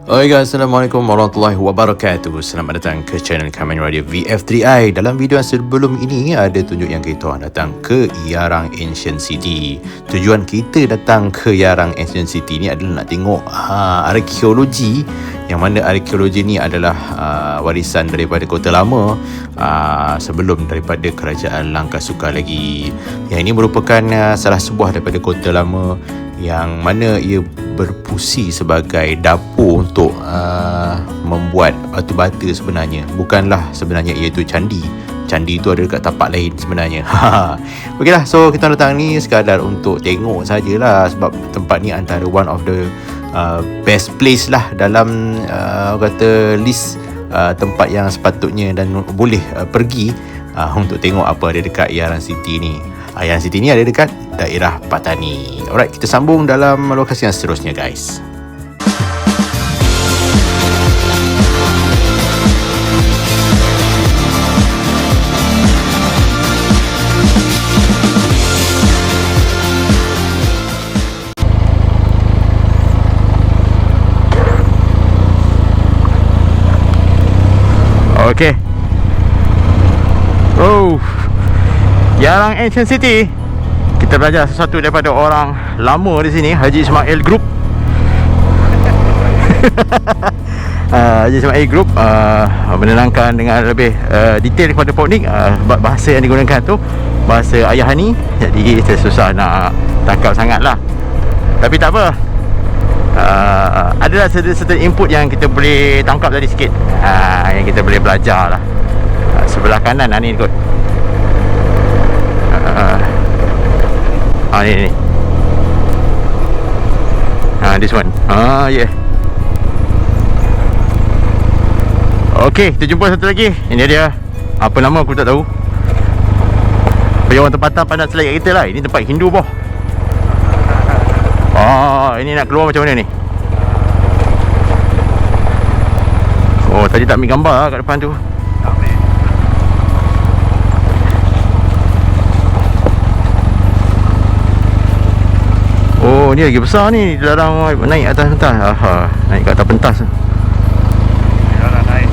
Hai guys, Assalamualaikum warahmatullahi wabarakatuh. Selamat datang ke channel Kamen Rider VF3i. Dalam video yang sebelum ini ada tunjuk yang kita orang datang ke Yarang Ancient City. Tujuan kita datang ke Yarang Ancient City ni adalah nak tengok arkeologi, yang mana arkeologi ni adalah warisan daripada kota lama sebelum daripada kerajaan Langkasuka lagi. Yang ini merupakan salah sebuah daripada kota lama yang mana ia berfungsi sebagai dapur untuk membuat batu bata sebenarnya. Bukanlah sebenarnya iaitu candi. Candi tu ada dekat tapak lain sebenarnya. Okeylah, so kita datang ni sekadar untuk tengok sajalah, sebab tempat ni antara one of the best place lah dalam kata list tempat yang sepatutnya dan boleh pergi untuk tengok apa ada dekat Yarang City ni. Yarang City ni ada dekat daerah Patani. Alright, kita sambung dalam lokasi yang seterusnya guys. Okay. Oh, Yarang Ancient City. Kita belajar sesuatu daripada orang lama di sini, Haji Ismail Group. Haji Ismail Group menerangkan dengan lebih detail kepada Poknik, sebab bahasa yang digunakan tu bahasa Ayahani, jadi saya susah nak tangkap sangat lah. Tapi tak apa, adalah certain input yang kita boleh tangkap tadi sikit, yang kita boleh belajar lah. Sebelah kanan ni kot. Ni this one. Yeah. Okay, kita jumpa satu lagi. Ini dia. Apa nama aku tak tahu. Bagi orang tempatan pandang selain kat kita lah. Ini tempat Hindu boh. Ini nak keluar macam mana ni? Oh, tadi tak ambil gambar lah kat depan tu. Oh, ni lagi besar ni. Dilarang naik atas pentas. Naik kat atas pentas. Dilarang naik.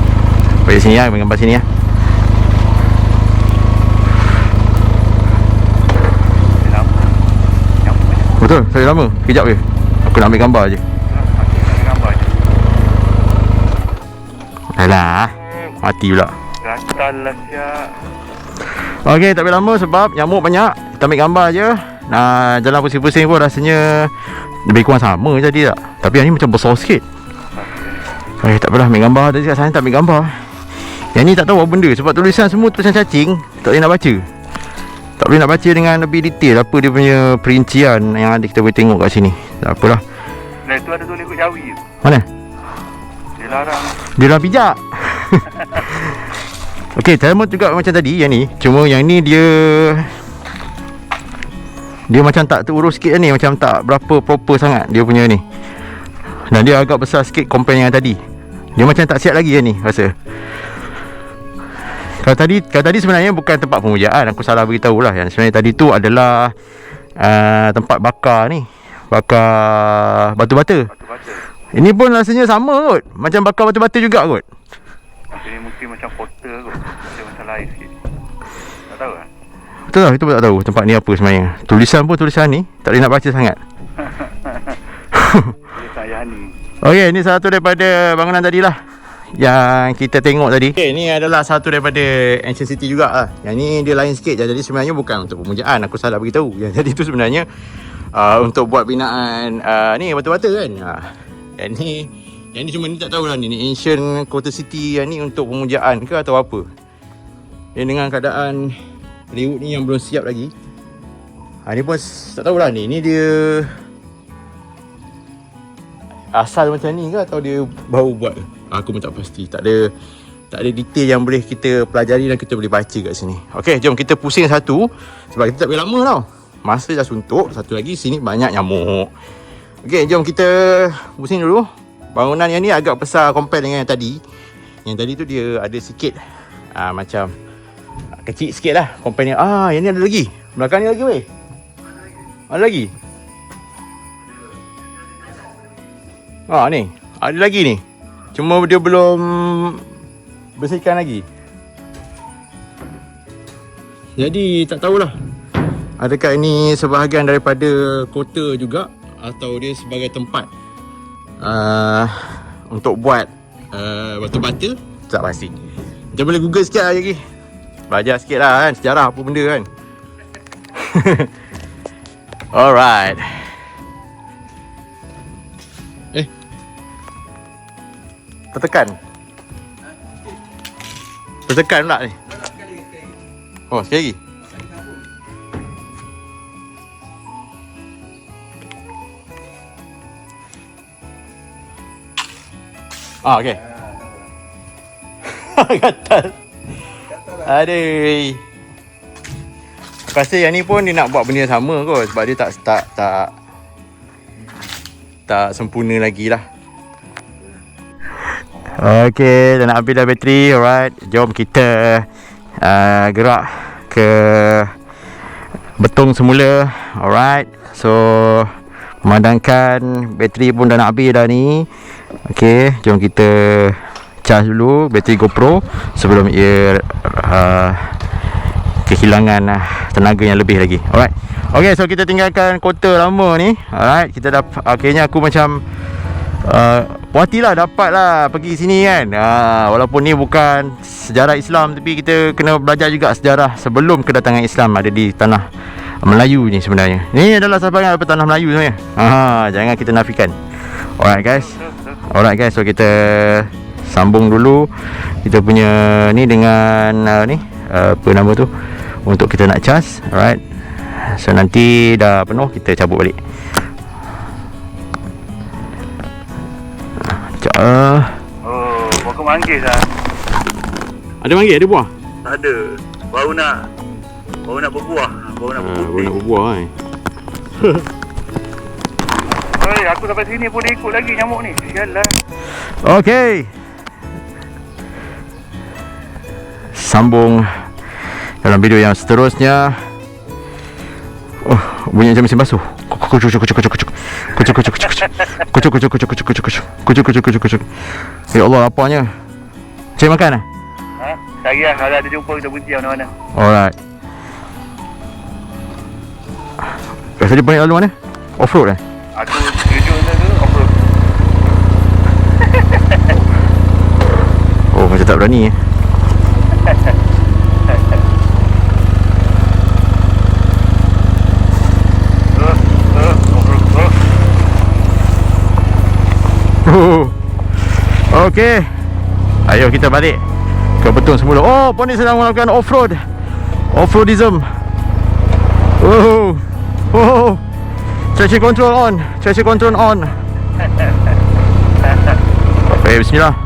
Pergi sini lah, ambil gambar sini lah. Betul, saya lama. Kejap je. Aku nak ambil gambar je. Alah, mati pula. Gatal lah siap. Okey, tak boleh lama sebab nyamuk banyak. Kita ambil gambar je. Jalan pusing-pusing pun rasanya lebih kurang sama jadi tak. Tapi yang ni macam besar sikit. Okay, tak apalah, ambil gambar. Tadi kat sana tak ambil gambar. Yang ni tak tahu apa benda, sebab tulisan semua tulisan cacing. Tak boleh nak baca. Tak boleh nak baca dengan lebih detail apa dia punya perincian yang ada, kita boleh tengok kat sini. Tak apalah. Nah, itu ada tulis ikut Jawi tu. Mana? Dilarang pijak. Okey, sama juga macam tadi yang ni. Cuma yang ni dia macam tak terurus sikit ni, macam tak berapa proper sangat dia punya ni. Dan dia agak besar sikit compare dengan tadi. Dia macam tak siap lagi yang ni rasa. Kalau tadi sebenarnya bukan tempat pemujaan, aku salah beritahu lah. Yang sebenarnya tadi tu adalah tempat bakar ni, bakar batu bata. Ini pun rasanya sama kot, macam bakar batu bata juga kot. Ini mungkin macam kota kot, macam lain sikit. Tak tahu kan? Betul lah, itu pun tak tahu tempat ni apa sebenarnya. Tulisan pun tulisan ni tak boleh nak baca sangat. Tulisan Yani. Okey, ni satu daripada bangunan tadi lah yang kita tengok tadi. Okey, ni adalah satu daripada Ancient City juga lah. Yang ni dia lain sikit je. Jadi sebenarnya bukan untuk pemujaan, aku salah beritahu. Yang tadi tu sebenarnya untuk buat binaan ni batu-bata kan. Yang ni cuma ni tak tahulah ni Ancient Kota City yang ni untuk pemujaan ke atau apa. Yang dengan keadaan plywood ni yang belum siap lagi. Ni pun tak tahulah ni. Ni dia asal macam ni ke atau dia baru buat? Aku pun tak pasti. Tak ada detail yang boleh kita pelajari dan kita boleh baca kat sini. Okey, jom kita pusing satu sebab kita tak boleh lama tau. Masa dah suntuk. Satu lagi sini banyak nyamuk. Okey, jom kita pusing dulu. Bangunan yang ni agak besar compare dengan yang tadi. Yang tadi tu dia ada sikit macam kecil sikit lah compare ni. Yang ni ada lagi. Belakang ni lagi weh. Ada lagi. Ni. Ada lagi ni. Cuma dia belum bersihkan lagi. Jadi tak tahulah, adakah ini sebahagian daripada kota juga atau dia sebagai tempat untuk buat batu bata. Tak pasti. Kita boleh google sikit lagi. Belajar sikit lah kan, sejarah apa benda kan. Alright. Tertekan. Tertekan pula ni. Oh, sekali lagi. Okey. Gatal. Aduh. Aku rasa yang ni pun dia nak buat benda sama kot, sebab dia tak sempurna lagi lah. Okey, dah nak habis dah bateri. Alright, jom kita gerak ke betung semula. Alright, so memandangkan bateri pun dah nak habis dah ni. Okey, jom kita charge dulu bateri GoPro sebelum ia kehilangan tenaga yang lebih lagi. Alright, okey, so kita tinggalkan kota lama ni. Alright, kita dah akhirnya aku macam puas hati lah dapat lah pergi sini kan. Walaupun ni bukan sejarah Islam, tapi kita kena belajar juga sejarah sebelum kedatangan Islam ada di tanah Melayu ni sebenarnya. Ni adalah sebahagian daripada tanah Melayu sebenarnya. Jangan kita nafikan. Alright guys. So kita sambung dulu kita punya ni dengan apa nama tu, untuk kita nak charge. Alright, so nanti dah penuh kita cabut balik. Buah kau manggis lah. Ada manggis? Ada buah? Tak ada. Baru nak berbuah. Baru nak berbuah kan. Oi, aku sampai sini pun dia ikut lagi nyamuk ni. Sialah. Okey, sambung dalam video yang seterusnya. Bunyi macam mesin basuh. Ya Allah, laparnya. Cari makan lah. Cari lah, kalau ada jumpa kita berhenti mana-mana. Alright. Biasa dia lalu mana? Off-road Aku tujuh tu off-road. Oh, macam tak berani Okey, ayo kita balik ke betung semula. Oh, Poni sedang melakukan off-roadism. Traction control on. Okay, bismillah.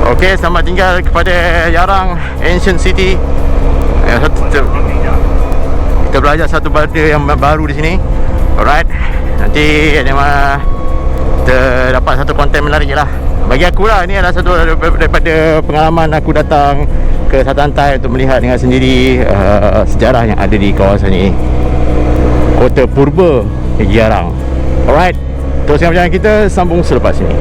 Okey, selamat tinggal kepada Yarang Ancient City. Kita belajar satu benda yang baru di sini. Alright, nanti kita dapat satu konten menarik lah. Bagi aku lah, ni adalah satu daripada pengalaman aku datang ke Satantai untuk melihat dengan sendiri sejarah yang ada di kawasan ini, kota purba Yarang. Alright, teruskan perjalanan kita, sambung selepas ini.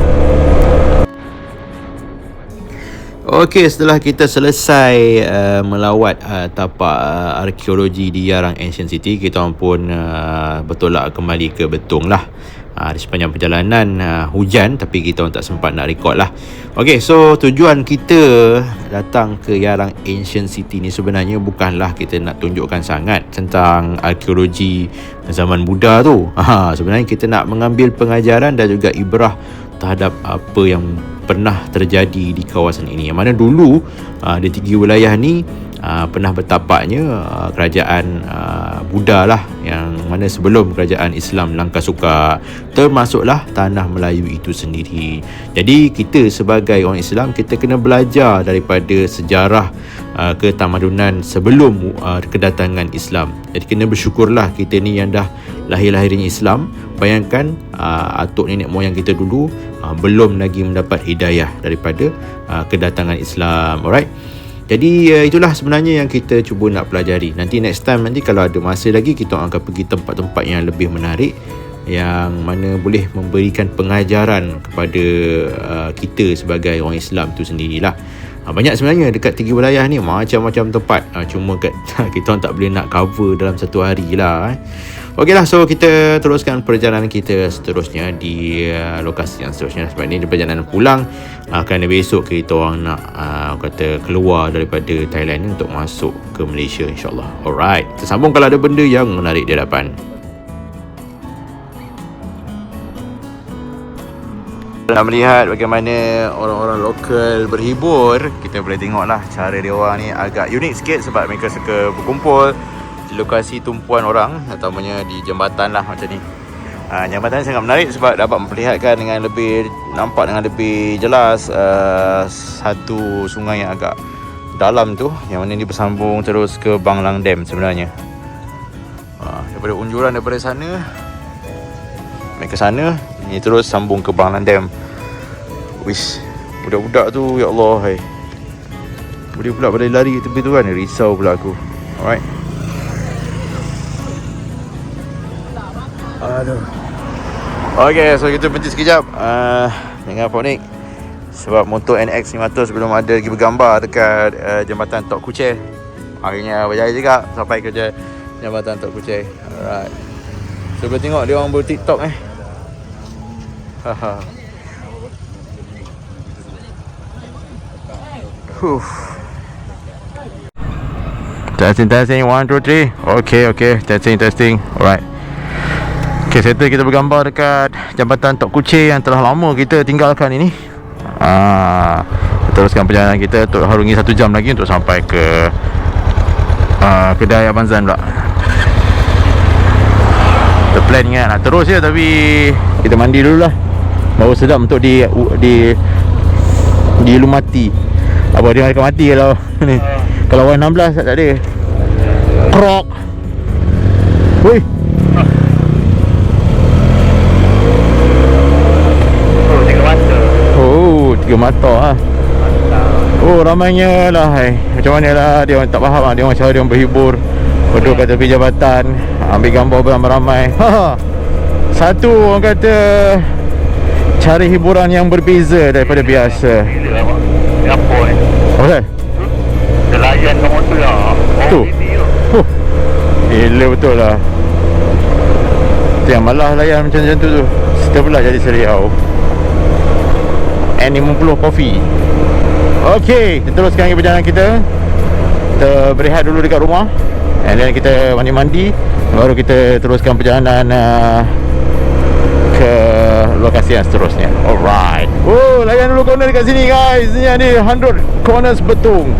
Okey, setelah kita selesai melawat tapak arkeologi di Yarang Ancient City, kita pun bertolak kembali ke betung lah. Di sepanjang perjalanan hujan, tapi kita tak sempat nak record lah. Okey, so tujuan kita datang ke Yarang Ancient City ni sebenarnya bukanlah kita nak tunjukkan sangat tentang arkeologi zaman Buddha tu. Sebenarnya kita nak mengambil pengajaran dan juga ibrah terhadap apa yang pernah terjadi di kawasan ini, yang mana dulu di tiga wilayah ni pernah bertapaknya kerajaan Buddha lah, yang mana sebelum kerajaan Islam Langkasuka, termasuklah tanah Melayu itu sendiri. Jadi kita sebagai orang Islam, kita kena belajar daripada sejarah ketamadunan sebelum kedatangan Islam. Jadi kena bersyukurlah kita ni yang dah lahir-lahirnya Islam. Bayangkan atuk nenek moyang kita dulu belum lagi mendapat hidayah daripada kedatangan Islam. Alright. Jadi itulah sebenarnya yang kita cuba nak pelajari. Nanti next time, nanti kalau ada masa lagi, kita akan pergi tempat-tempat yang lebih menarik, yang mana boleh memberikan pengajaran kepada kita sebagai orang Islam tu sendirilah. Banyak sebenarnya dekat 3 wilayah ni, macam-macam tempat. Cuma kita orang tak boleh nak cover dalam satu hari lah. Okey lah, so kita teruskan perjalanan kita seterusnya di lokasi yang seterusnya. Sebab ni perjalanan pulang, kerana besok kita orang nak kata keluar daripada Thailand ni untuk masuk ke Malaysia, insyaAllah. Alright, kita sambung kalau ada benda yang menarik di hadapan. Nak melihat bagaimana orang-orang lokal berhibur, kita boleh tengoklah cara dia orang ni agak unik sikit, sebab mereka suka berkumpul di lokasi tumpuan orang, terutamanya di jambatan lah macam ni. Jambatan ni sangat menarik sebab dapat memperlihatkan dengan lebih nampak dengan lebih jelas satu sungai yang agak dalam tu, yang mana ni bersambung terus ke Banglang Dam sebenarnya. Daripada unjuran daripada sana ke sana, ni terus sambung ke Banglang Dam. Wish, budak-budak tu, ya Allah, hai. Boleh pula pada lari ke tepi tu kan, risau pula aku. Alright. Aduh. Okay, so kita berhenti sekejap dengan Phonik, sebab motor NX 500 belum ada lagi bergambar dekat jambatan Tok Kucheh. Akhirnya berjaya juga sampai ke jambatan Tok Kucheh. Alright. So boleh tengok dia orang ber-TikTok Haha. Testing 1, 2, 3. Okay, testing. Alright. Okay, settle kita bergambar dekat jambatan Tok Kucheh yang telah lama kita tinggalkan ini. Teruskan perjalanan kita untuk harungi 1 jam lagi untuk sampai ke kedai Abang Zan pula. Kita plan kan nak terus je, tapi kita mandi dulu lah, baru sedap untuk dilumati. Apa dia akan mati kalau ni. Kalau warna 16 tak ada. Krok. Woi. Oh, 3 mata. Oh, ramainya lah. Macam mana lah, dia orang tak faham lah. Dia orang cara dia orang berhibur, duduk kat tepi jabatan, ambil gambar beramai-ramai. Satu orang kata cari hiburan yang berbeza daripada biasa. Apa ni? Apa dah? Nelayan kat motor lah. Tu. Gila betul lah. Tu yang malah layan macam tu tu. Kita pula jadi seriau. N50 Coffee. Okay, kita teruskan lagi perjalanan kita. Kita berehat dulu dekat rumah, and then kita mandi-mandi, baru kita teruskan perjalanan ke lokasi yang seterusnya. Alright. Oh, layan dulu corner dekat sini guys. Ini ada 100 corners betung.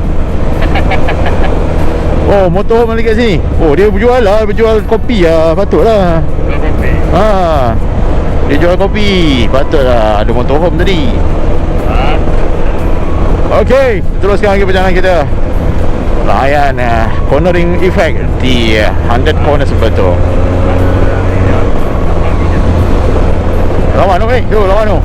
Oh, motorhome dekat sini. Oh, dia berjual lah, berjual kopi lah. Patutlah. Dia jual kopi. Patutlah ada motorhome tadi. Okay, teruskan lagi perjalanan kita. Layan cornering effect di 100 corners betung. Lawan tu, lawan tu.